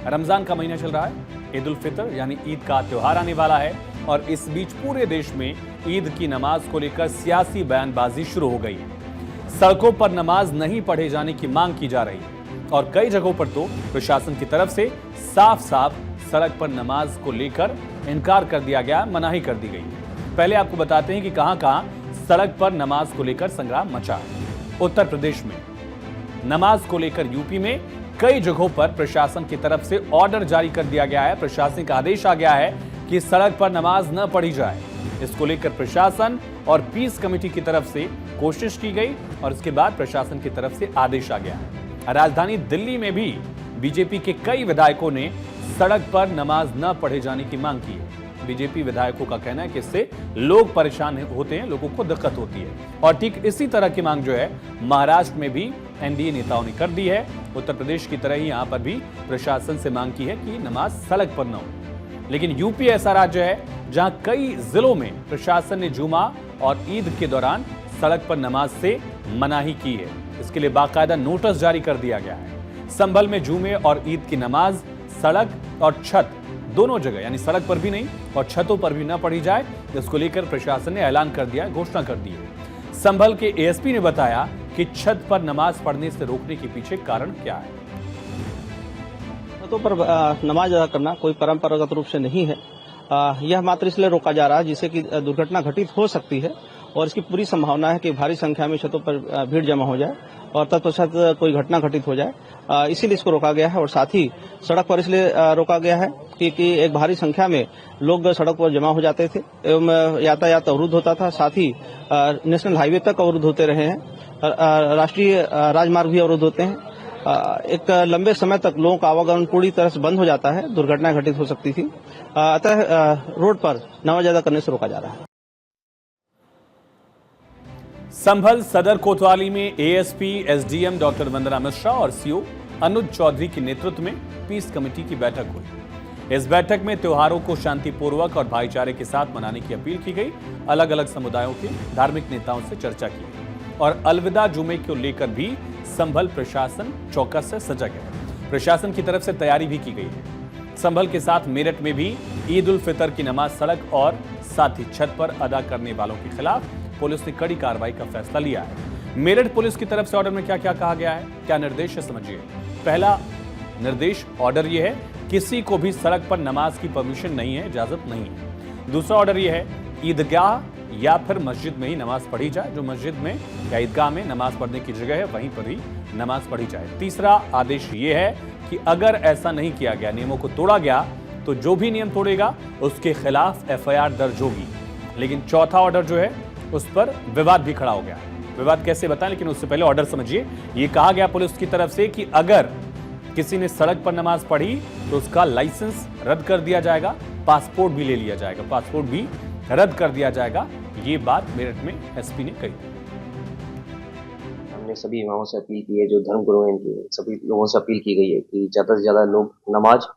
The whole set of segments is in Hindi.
रमजान का महीना चल रहा है, ईद उल फितर यानी ईद का त्योहार आने वाला है और इस बीच पूरे देश में ईद की नमाज को लेकर सियासी बयानबाजी शुरू हो गई है। सड़कों पर नमाज नहीं पढ़े जाने की मांग की जा रही है और कई जगहों पर तो प्रशासन की तरफ से साफ साफ सड़क पर नमाज को लेकर इनकार कर दिया गया, मनाही कर दी गई। पहले आपको बताते हैं कि कहां-कहां सड़क पर नमाज को लेकर संग्राम मचा है। उत्तर प्रदेश में नमाज को लेकर यूपी में कई जगहों पर प्रशासन की तरफ से ऑर्डर जारी कर दिया गया है, प्रशासनिक आदेश आ गया है कि सड़क पर नमाज न पढ़ी जाए। इसको लेकर प्रशासन और पीस कमेटी की तरफ से कोशिश की गई और इसके बाद प्रशासन की तरफ से आदेश आ गया है। राजधानी दिल्ली में भी बीजेपी के कई विधायकों ने सड़क पर नमाज न पढ़े जाने की मांग की है। बीजेपी विधायकों का कहना है कि इससे लोग परेशान होते हैं, लोगों को दिक्कत होती है और ठीक इसी तरह की मांग जो है महाराष्ट्र में भी एनडीए नेताओं ने कर दी है। उत्तर प्रदेश की तरह ही यहां पर भी प्रशासन से मांग की है कि नमाज सड़क पर न हो। लेकिन यूपी ऐसा राज्य है जहां कई जिलों में प्रशासन ने जुमा और ईद के दौरान सड़क पर नमाज से मनाही की है। इसके लिए बाकायदा नोटिस जारी कर दिया गया है। संभल में जुमे और ईद की नमाज सड़क और छत दोनों जगह यानी सड़क पर भी नहीं और छतों पर भी न पढ़ी जाए, इसको लेकर प्रशासन ने ऐलान कर दिया, घोषणा कर दी है। संभल के एएसपी ने बताया कि छत पर नमाज पढ़ने से रोकने के पीछे कारण क्या है। छतों पर नमाज अदा करना कोई परंपरागत रूप से नहीं है। यह मात्र इसलिए रोका जा रहा है जिससे कि दुर्घटना घटित हो सकती है और इसकी पूरी संभावना है कि भारी संख्या में छतों पर भीड़ जमा हो जाए और तत्पश्चात कोई घटना घटित हो जाए। इसीलिए इसको रोका गया है और साथ ही सड़क पर इसलिए रोका गया है कि एक भारी संख्या में लोग सड़क पर जमा हो जाते थे एवं यातायात अवरुद्ध होता था। साथ ही नेशनल हाईवे तक अवरुद्ध होते रहे हैं, राष्ट्रीय राजमार्ग भी अवरुद्ध होते हैं। एक लंबे समय तक लोगों का आवागमन पूरी तरह से बंद हो जाता है, दुर्घटनाएं घटित हो सकती थी। अतः रोड पर नमाज अदा करने से रोका जा रहा है। संभल सदर कोतवाली में एएसपी एसडीएम डॉक्टर वंदना मिश्रा और सीओ अनुज चौधरी के नेतृत्व में पीस कमेटी की बैठक हुई। इस बैठक में त्योहारों को शांतिपूर्वक और भाईचारे के साथ मनाने की अपील की गई। अलग अलग समुदायों के धार्मिक नेताओं से चर्चा की गई और अलविदा जुमे को लेकर भी संभल प्रशासन चौकस से सजग है। प्रशासन की तरफ से तैयारी भी की गई है। संभल के साथ मेरठ में भी ईद उल फितर की नमाज सड़क और साथ ही छत पर अदा करने वालों के खिलाफ पुलिस ने कड़ी कार्रवाई का फैसला लिया है। मेरठ पुलिस की तरफ से ऑर्डर में क्या क्या कहा गया है, क्या निर्देश है, समझिए। पहला निर्देश ऑर्डर यह है, किसी को भी सड़क पर नमाज की परमिशन नहीं है, इजाजत नहीं है। दूसरा ऑर्डर यह है, ईदगाह या फिर मस्जिद में ही नमाज पढ़ी जाए। जो मस्जिद में या ईदगाह में नमाज पढ़ने की जगह है वहीं पर ही नमाज पढ़ी जाए। तीसरा आदेश यह है कि अगर ऐसा नहीं किया गया, नियमों को तोड़ा गया, तो जो भी नियम तोड़ेगा उसके खिलाफ एफआईआर दर्ज होगी। लेकिन चौथा ऑर्डर जो है उस पर विवाद भी खड़ा हो गया। विवाद कैसे बताएं, लेकिन उससे पहले ऑर्डर समझिए। ये कहा गया पुलिस की तरफ से कि अगर किसी ने सड़क पर नमाज पढ़ी तो उसका लाइसेंस रद्द कर दिया जाएगा, पासपोर्ट भी ले लिया जाएगा, पासपोर्ट भी रद्द कर दिया जाएगा। ये बात मेरठ में एसपी ने कही। हमने सभी इमामों से अपील की है, जो धर्मगुरु हैं इनके सभी लोगों से अपील की गई है कि ज्यादा से ज्यादा लोग नमाज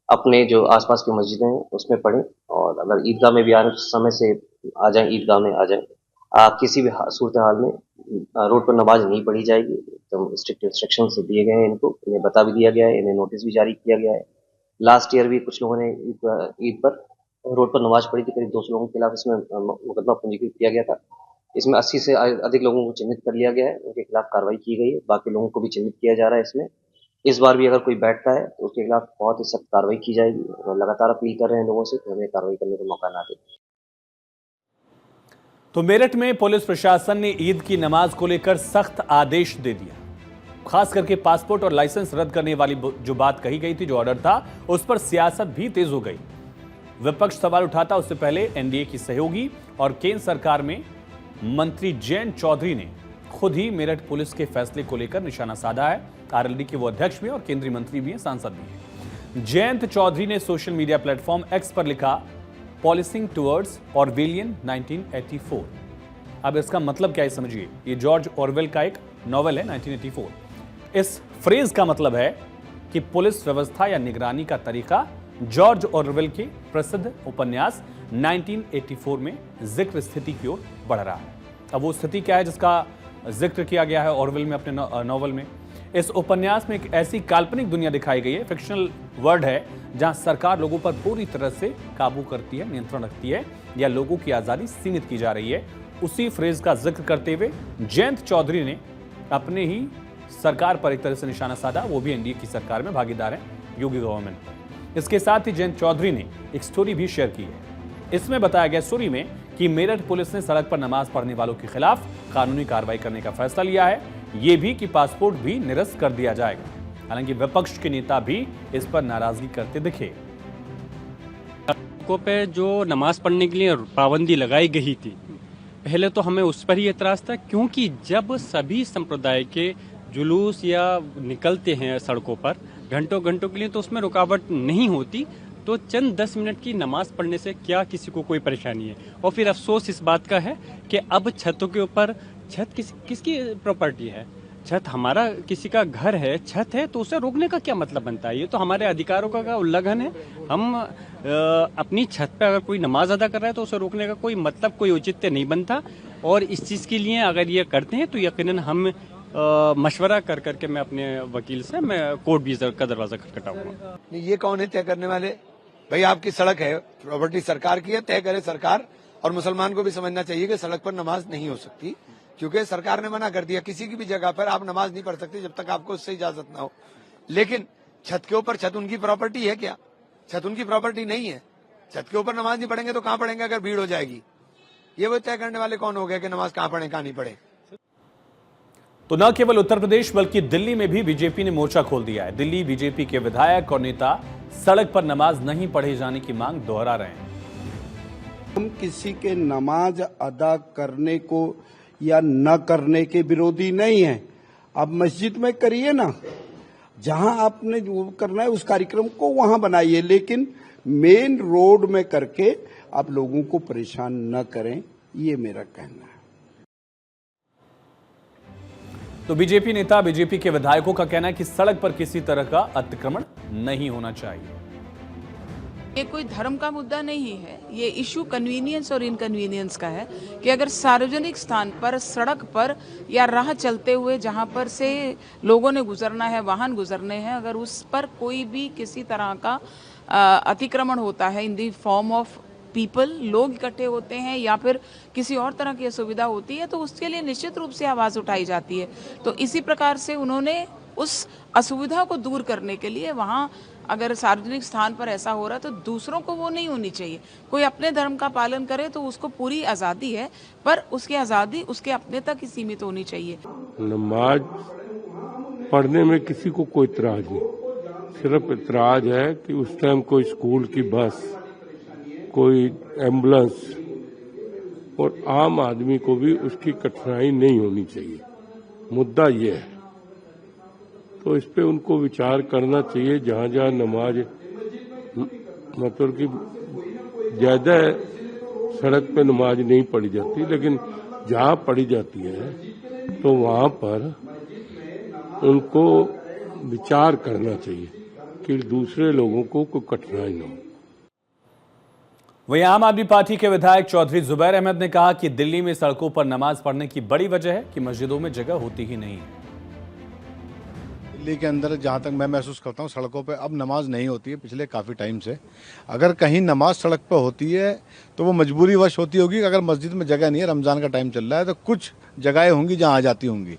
अपने जो आसपास की मस्जिदें हैं उसमें पढ़ें और अगर ईदगाह में भी आने समय से आ जाएं, ईदगाह में आ जाएं। किसी भी सूरत हाल में रोड पर नमाज नहीं पढ़ी जाएगी। तो स्ट्रिक्ट इंस्ट्रक्शंस दिए गए हैं, इनको इन्हें बता भी दिया गया है, इन्हें नोटिस भी जारी किया गया है। लास्ट ईयर भी कुछ लोगों ने ईद पर रोड पर नमाज पढ़ी थी, करीब 200 लोगों के खिलाफ इसमें मुकदमा पंजीकृत किया गया था। इसमें 80 से अधिक लोगों को चिन्हित कर लिया गया है, उनके खिलाफ कार्रवाई की गई है। बाकी लोगों को भी चिन्हित किया जा रहा है। इसमें इस बार भी अगर कोई बैठता है तो उसके खिलाफ बहुत ही सख्त कार्रवाई की जाएगी और लगातार अपील कर रहे हैं लोगों से कि हमें कार्रवाई करने का मौका ना दें। तो मेरठ में पुलिस प्रशासन ने ईद की नमाज को लेकर सख्त आदेश दे दिया। खास करके पासपोर्ट और लाइसेंस रद्द करने वाली जो बात कही गई थी, जो ऑर्डर था, उस पर सियासत भी तेज हो गई। विपक्ष सवाल उठाता उससे पहले एनडीए की सहयोगी और केंद्र सरकार में मंत्री जयंत चौधरी ने खुद ही मेरठ पुलिस के फैसले को लेकर निशाना साधा है। आरएलडी के वो अध्यक्ष भी और केंद्रीय मंत्री भी हैं, सांसद भी हैं। जयंत चौधरी ने सोशल मीडिया प्लेटफॉर्म एक्स पर लिखा, पॉलिसिंग टुवर्ड्स ऑरवेलियन 1984। अब इसका मतलब क्या है समझिए। ये जॉर्ज ऑरवेल का एक नॉवेल है 1984। इस फ्रेज का मतलब है कि पुलिस व्यवस्था या निगरानी का तरीका जॉर्ज ऑरवेल के प्रसिद्ध उपन्यास 1984 में जिक्र स्थिति की ओर बढ़ रहा है। अब वो स्थिति क्या है जिसका जिक्र किया गया है ऑरवेल में अपने नॉवल में? इस उपन्यास में एक ऐसी काल्पनिक दुनिया दिखाई गई है, फिक्शनल वर्ल्ड है, जहां सरकार लोगों पर पूरी तरह से काबू करती है, नियंत्रण रखती है या लोगों की आजादी सीमित की जा रही है। उसी फ्रेज का जिक्र करते हुए जयंत चौधरी ने अपने ही सरकार पर एक तरह से निशाना साधा, वो भी एनडीए की सरकार में भागीदार है, योगी गवर्नमेंट पर। इसके साथ ही जयंत चौधरी ने एक स्टोरी भी शेयर की है। इसमें बताया गया स्टोरी में कि मेरठ पुलिस ने सड़क पर नमाज पढ़ने वालों के खिलाफ कानूनी कार्रवाई करने का फैसला लिया है, ये भी कि पासपोर्ट भी निरस्त कर दिया जाएगा। हालांकि विपक्ष के नेता भी इस पर नाराजगी करते दिखे। सड़कों पे जो नमाज पढ़ने के लिए पाबंदी लगाई गई थी, पहले तो हमें उस पर ही एतराज था, क्योंकि जब सभी संप्रदाय के जुलूस या निकलते हैं सड़कों पर घंटों घंटों के लिए, तो उसमें रुकावट नहीं होती, तो चंद 10 मिनट की नमाज पढ़ने से क्या किसी को कोई परेशानी है। और फिर अफसोस इस बात का है कि अब छतों के ऊपर, छत किसकी प्रॉपर्टी है? छत हमारा किसी का घर है, छत है, तो उसे रोकने का क्या मतलब बनता है? ये तो हमारे अधिकारों का उल्लंघन है। हम अपनी छत पे अगर कोई नमाज अदा कर रहा है तो उसे रोकने का कोई मतलब, कोई औचित्य नहीं बनता। और इस चीज़ के लिए अगर ये करते हैं तो यकीनन हम मशवरा कर करके मैं अपने वकील से मैं कोर्ट भी का दरवाजा खटखटाऊंगा। ये कौन है तय करने वाले? भाई आपकी सड़क है, प्रॉपर्टी सरकार की है, तय करे सरकार। और मुसलमान को भी समझना चाहिए कि सड़क पर नमाज नहीं हो सकती, क्योंकि सरकार ने मना कर दिया, किसी की भी जगह पर आप नमाज नहीं पढ़ सकते जब तक आपको उससे इजाजत ना हो। लेकिन छत के ऊपर, छत उनकी प्रॉपर्टी है क्या? छत उनकी प्रॉपर्टी नहीं है। छत के ऊपर नमाज नहीं पढ़ेंगे तो कहाँ पढ़ेंगे अगर भीड़ हो जाएगी? ये वो तय करने वाले कौन हो गए कि नमाज कहाँ पढ़े कहाँ नहीं पढ़े? तो न केवल उत्तर प्रदेश बल्कि दिल्ली में भी बीजेपी ने मोर्चा खोल दिया है। दिल्ली बीजेपी के विधायक और नेता सड़क पर नमाज नहीं पढ़े जाने की मांग दोहरा रहे हैं। हम किसी के नमाज अदा करने को या न करने के विरोधी नहीं है। आप मस्जिद में करिए ना, जहां आपने जो करना है उस कार्यक्रम को वहां बनाइए, लेकिन मेन रोड में करके आप लोगों को परेशान न करें, ये मेरा कहना है। तो बीजेपी नेता, बीजेपी के विधायकों का कहना है कि सड़क पर किसी तरह का अतिक्रमण नहीं होना चाहिए। ये कोई धर्म का मुद्दा नहीं है, ये इशू कन्वीनियंस और इनकन्वीनियंस का है कि अगर सार्वजनिक स्थान पर, सड़क पर या राह चलते हुए जहां पर से लोगों ने गुजरना है, वाहन गुजरने हैं, अगर उस पर कोई भी किसी तरह का अतिक्रमण होता है इन दी फॉर्म ऑफ पीपल, लोग इकट्ठे होते हैं या फिर किसी और तरह की असुविधा होती है, तो उसके लिए निश्चित रूप से आवाज़ उठाई जाती है। तो इसी प्रकार से उन्होंने उस असुविधा को दूर करने के लिए वहाँ अगर सार्वजनिक स्थान पर ऐसा हो रहा है तो दूसरों को वो नहीं होनी चाहिए। कोई अपने धर्म का पालन करे तो उसको पूरी आज़ादी है, पर उसकी आज़ादी उसके अपने तक ही सीमित होनी चाहिए। नमाज पढ़ने में किसी को कोई इतराज नहीं, सिर्फ इतराज है कि उस टाइम कोई स्कूल की बस, कोई एम्बुलेंस और आम आदमी को भी उसकी कठिनाई नहीं होनी चाहिए। मुद्दा ये है, तो इस पे उनको विचार करना चाहिए। जहाँ जहाँ नमाज मतलब कि ज्यादा सड़क पे नमाज नहीं पढ़ी जाती, लेकिन जहाँ पढ़ी जाती है तो वहाँ पर उनको विचार करना चाहिए कि दूसरे लोगों को कोई कठिनाई न हो। वहीं आम आदमी पार्टी के विधायक चौधरी जुबैर अहमद ने कहा कि दिल्ली में सड़कों पर नमाज पढ़ने की बड़ी वजह है कि मस्जिदों में जगह होती ही नहीं है। दिल्ली के अंदर जहाँ तक मैं महसूस करता हूँ, सड़कों पे अब नमाज नहीं होती है पिछले काफ़ी टाइम से। अगर कहीं नमाज सड़क पर होती है तो वो मजबूरी वश होती होगी। अगर मस्जिद में जगह नहीं है, रमज़ान का टाइम चल रहा है, तो कुछ जगहें होंगी जहाँ आ जाती होंगी।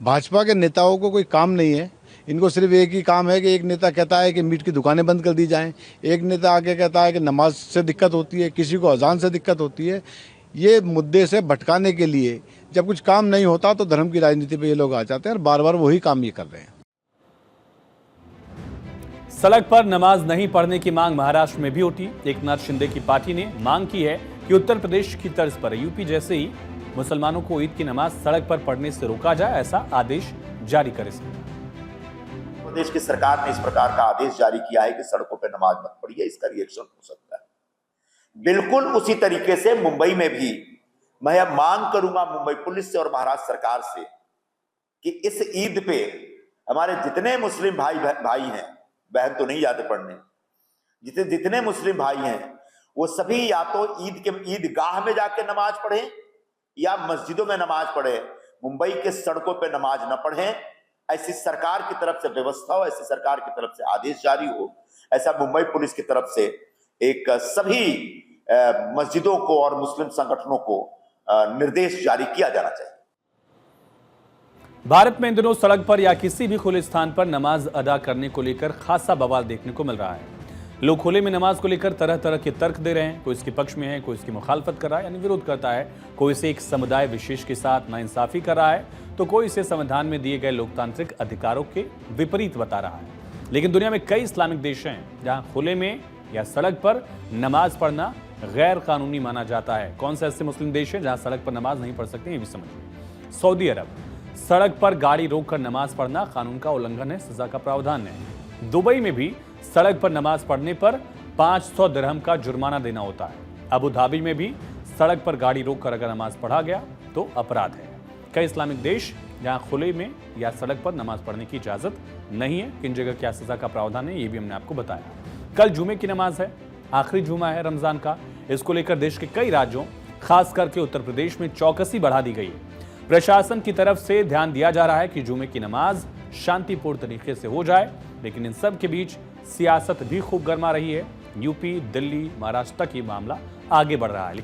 भाजपा के नेताओं को कोई काम नहीं है, इनको सिर्फ एक ही काम है कि एक नेता कहता है कि मीट की दुकानें बंद कर दी जाएं, एक नेता आगे कहता है कि नमाज से दिक्कत होती है, किसी को अजान से दिक्कत होती है। ये मुद्दे से भटकाने के लिए जब कुछ काम नहीं होता तो धर्म की राजनीति पे ये लोग आ जाते हैं और बार बार वही काम ये कर रहे हैं। सड़क पर नमाज नहीं पढ़ने की मांग महाराष्ट्र में भी उठी। एकनाथ शिंदे की पार्टी ने मांग की है कि उत्तर प्रदेश की तर्ज पर यूपी जैसे ही मुसलमानों को ईद की नमाज सड़क पर पढ़ने से रोका जाए, ऐसा आदेश जारी करे। प्रदेश की सरकार ने इस प्रकार का आदेश जारी किया है कि सड़कों पर नमाज मत पढ़िए, इसका रिएक्शन हो सकता है। बिल्कुल उसी तरीके से मुंबई में भी मैं मांग करूंगा मुंबई पुलिस से और महाराष्ट्र सरकार से कि इस ईद पे हमारे जितने मुस्लिम भाई हैं, बहन तो नहीं जाते पढ़ने, जितने मुस्लिम भाई हैं वो सभी या तो ईदगाह में जाके नमाज पढ़ें या मस्जिदों में नमाज पढ़े। मुंबई के सड़कों पे नमाज न पढ़ें, ऐसी सरकार की तरफ से व्यवस्था हो, ऐसी सरकार की तरफ से आदेश जारी हो, ऐसा मुंबई पुलिस की तरफ से एक सभी मस्जिदों को और मुस्लिम संगठनों को निर्देश जारी किया जाना चाहिए। भारत में इन दिनों सड़क पर या किसी भी खुले स्थान पर नमाज अदा करने को लेकर खासा बवाल देखने को मिल रहा है। लोग खुले में नमाज को लेकर तरह तरह के तर्क दे रहे हैं। कोई इसके पक्ष में है, कोई इसकी मुखालफत कर रहा है यानी विरोध करता है, कोई इसे एक समुदाय विशेष के साथ नाइंसाफी कर रहा है, तो कोई इसे संविधान में दिए गए लोकतांत्रिक अधिकारों के विपरीत बता रहा है। लेकिन दुनिया में कई इस्लामिक देश हैं जहां खुले में या सड़क पर नमाज पढ़ना गैर कानूनी माना जाता है। कौन से ऐसे मुस्लिम देश हैं जहां सड़क पर नमाज नहीं पढ़ सकते, ये भी समझिए। सऊदी अरब, सड़क पर गाड़ी रोककर नमाज पढ़ना कानून का उल्लंघन है, सजा का प्रावधान है। दुबई में भी सड़क पर नमाज पढ़ने पर 500 दिरहम का जुर्माना देना होता है। अबू धाबी में भी सड़क पर गाड़ी रोककर अगर नमाज पढ़ा गया तो अपराध है। कई इस्लामिक देश जहां खुले में या सड़क पर नमाज पढ़ने की इजाजत नहीं है, किन जगह क्या सजा का प्रावधान है, ये भी हमने आपको बताया। कल जुमे की नमाज है, आखिरी जुमा है रमजान का। इसको लेकर देश के कई राज्यों, खास करके उत्तर प्रदेश में चौकसी बढ़ा दी गई है। प्रशासन की तरफ से ध्यान दिया जा रहा है कि जुमे की नमाज शांतिपूर्ण तरीके से हो जाए, लेकिन इन सब के बीच सियासत भी खूब गर्मा रही है। यूपी, दिल्ली, महाराष्ट्र तक ये मामला आगे बढ़ रहा है।